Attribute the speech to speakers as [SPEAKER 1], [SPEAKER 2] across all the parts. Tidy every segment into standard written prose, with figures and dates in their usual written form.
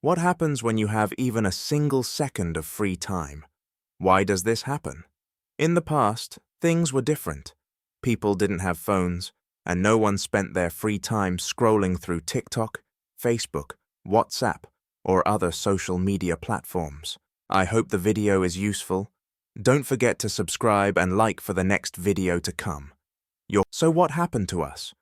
[SPEAKER 1] What happens when you have even a single second of free time? Why does this happen? In the past, things were different. People didn't have phones, and no one spent their free time scrolling through TikTok, Facebook, WhatsApp, or other social media platforms. I hope the video is useful. Don't forget to subscribe and like for the next video to come. So what happened to us?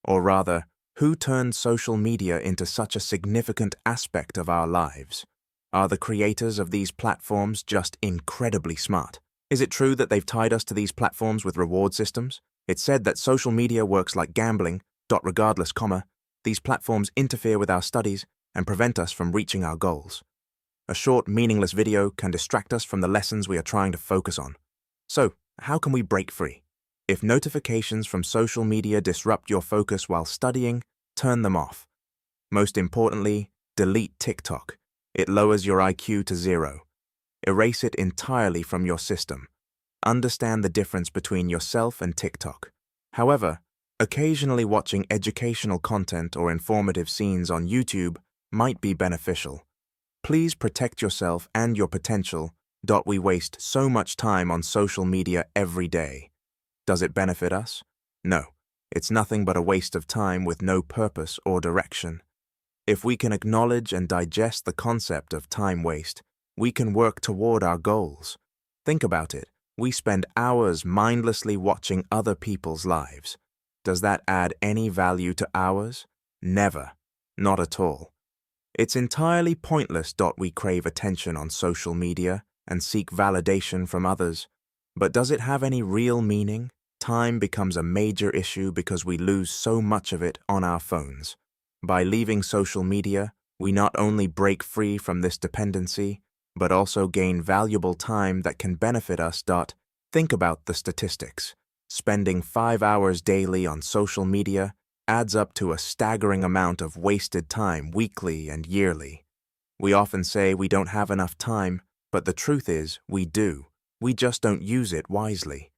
[SPEAKER 1] Or rather, who turned social media into such a significant aspect of our lives? Are the creators of these platforms just incredibly smart? Is it true that they've tied us to these platforms with reward systems? It's said that social media works like gambling, regardless, these platforms interfere with our studies and prevent us from reaching our goals. A short, meaningless video can distract us from the lessons we are trying to focus on. So, how can we break free? If notifications from social media disrupt your focus while studying, turn them off. Most importantly, delete TikTok. It lowers your IQ to 0. Erase it entirely from your system. Understand the difference between yourself and TikTok. However, occasionally watching educational content or informative scenes on YouTube might be beneficial. Please protect yourself and your potential. We waste so much time on social media every day. Does it benefit us? No, it's nothing but a waste of time with no purpose or direction. If we can acknowledge and digest the concept of time waste, we can work toward our goals. Think about it. We spend hours mindlessly watching other people's lives. Does that add any value to ours? Never. Not at all. It's entirely pointless. We crave attention on social media and seek validation from others. But does it have any real meaning? Time becomes a major issue because we lose so much of it on our phones. By leaving social media, we not only break free from this dependency, but also gain valuable time that can benefit us. Think about the statistics. Spending 5 hours daily on social media adds up to a staggering amount of wasted time weekly and yearly. We often say we don't have enough time, but the truth is we do. We just don't use it wisely.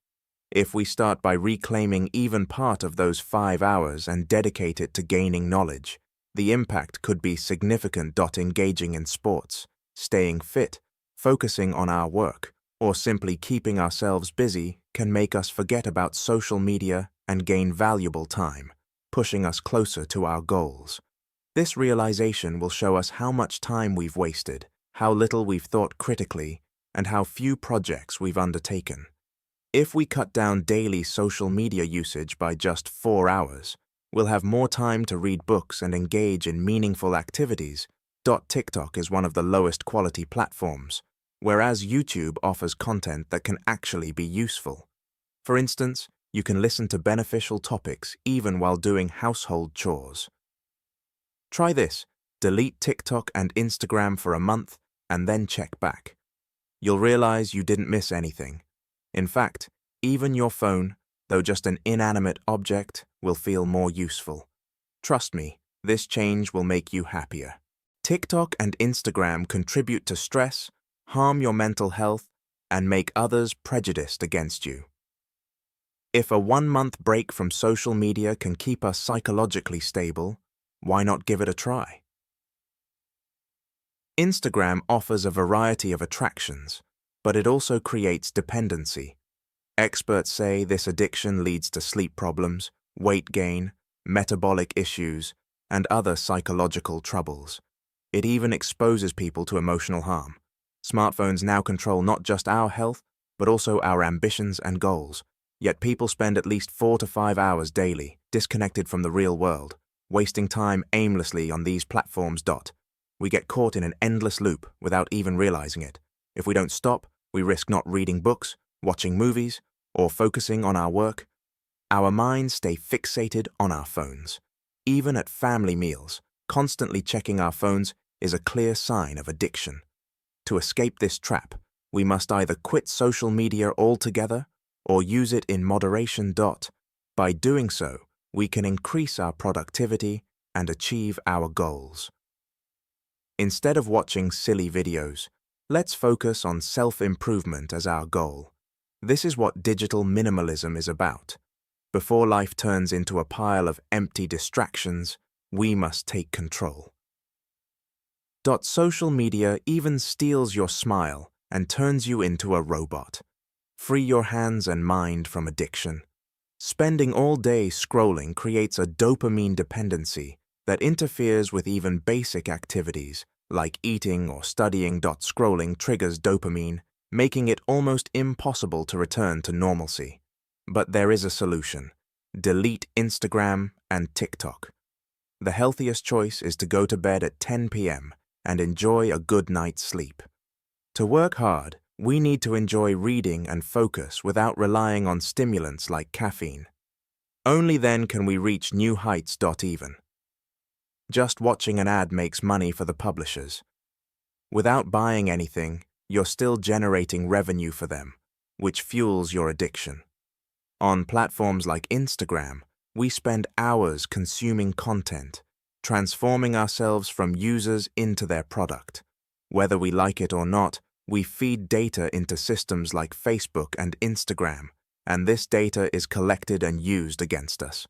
[SPEAKER 1] If we start by reclaiming even part of those 5 hours and dedicate it to gaining knowledge, the impact could be significant. Engaging in sports, staying fit, focusing on our work, or simply keeping ourselves busy can make us forget about social media and gain valuable time, pushing us closer to our goals. This realization will show us how much time we've wasted, how little we've thought critically, and how few projects we've undertaken. If we cut down daily social media usage by just 4 hours, we'll have more time to read books and engage in meaningful activities. TikTok is one of the lowest quality platforms, whereas YouTube offers content that can actually be useful. For instance, you can listen to beneficial topics even while doing household chores. Try this: delete TikTok and Instagram for a month and then check back. You'll realize you didn't miss anything. In fact, even your phone, though just an inanimate object, will feel more useful. Trust me, this change will make you happier. TikTok and Instagram contribute to stress, harm your mental health, and make others prejudiced against you. If a 1-month break from social media can keep us psychologically stable, why not give it a try? Instagram offers a variety of attractions, but it also creates dependency. Experts say this addiction leads to sleep problems, weight gain, metabolic issues, and other psychological troubles. It even exposes people to emotional harm. Smartphones now control not just our health, but also our ambitions and goals. Yet people spend at least 4 to 5 hours daily, disconnected from the real world, wasting time aimlessly on these platforms. We get caught in an endless loop without even realizing it. If we don't stop, we risk not reading books, watching movies, or focusing on our work. Our minds stay fixated on our phones. Even at family meals, constantly checking our phones is a clear sign of addiction. To escape this trap, we must either quit social media altogether or use it in moderation. By doing so, we can increase our productivity and achieve our goals. Instead of watching silly videos, let's focus on self-improvement as our goal. This is what digital minimalism is about. Before life turns into a pile of empty distractions, we must take control. Social media even steals your smile and turns you into a robot. Free your hands and mind from addiction. Spending all day scrolling creates a dopamine dependency that interferes with even basic activities like eating or studying. Scrolling triggers dopamine, making it almost impossible to return to normalcy. But there is a solution. Delete Instagram and TikTok. The healthiest choice is to go to bed at 10 p.m. and enjoy a good night's sleep. To work hard, we need to enjoy reading and focus without relying on stimulants like caffeine. Only then can we reach new heights. Even. Just watching an ad makes money for the publishers. Without buying anything, you're still generating revenue for them, which fuels your addiction. On platforms like Instagram, we spend hours consuming content, transforming ourselves from users into their product. Whether we like it or not, we feed data into systems like Facebook and Instagram, and this data is collected and used against us.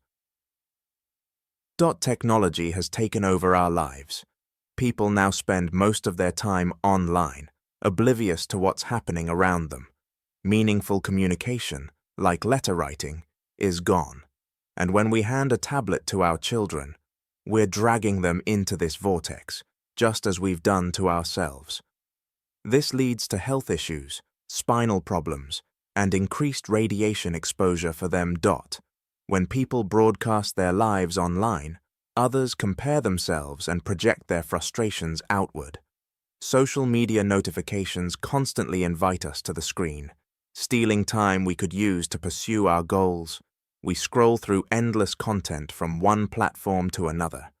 [SPEAKER 1] Technology has taken over our lives. People now spend most of their time online, oblivious to what's happening around them. Meaningful communication, like letter writing, is gone. And when we hand a tablet to our children, we're dragging them into this vortex, just as we've done to ourselves. This leads to health issues, spinal problems, and increased radiation exposure for them. When people broadcast their lives online, others compare themselves and project their frustrations outward. Social media notifications constantly invite us to the screen, stealing time we could use to pursue our goals. We scroll through endless content from one platform to another.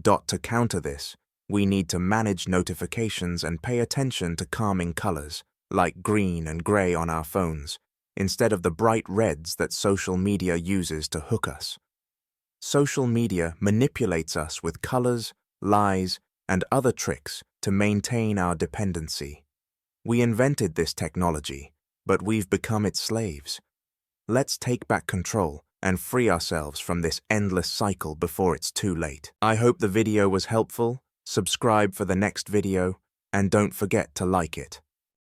[SPEAKER 1] To counter this, we need to manage notifications and pay attention to calming colors, like green and gray on our phones, instead of the bright reds that social media uses to hook us. Social media manipulates us with colors, lies, and other tricks to maintain our dependency. We invented this technology, but we've become its slaves. Let's take back control and free ourselves from this endless cycle before it's too late. I hope the video was helpful. Subscribe for the next video, and don't forget to like it.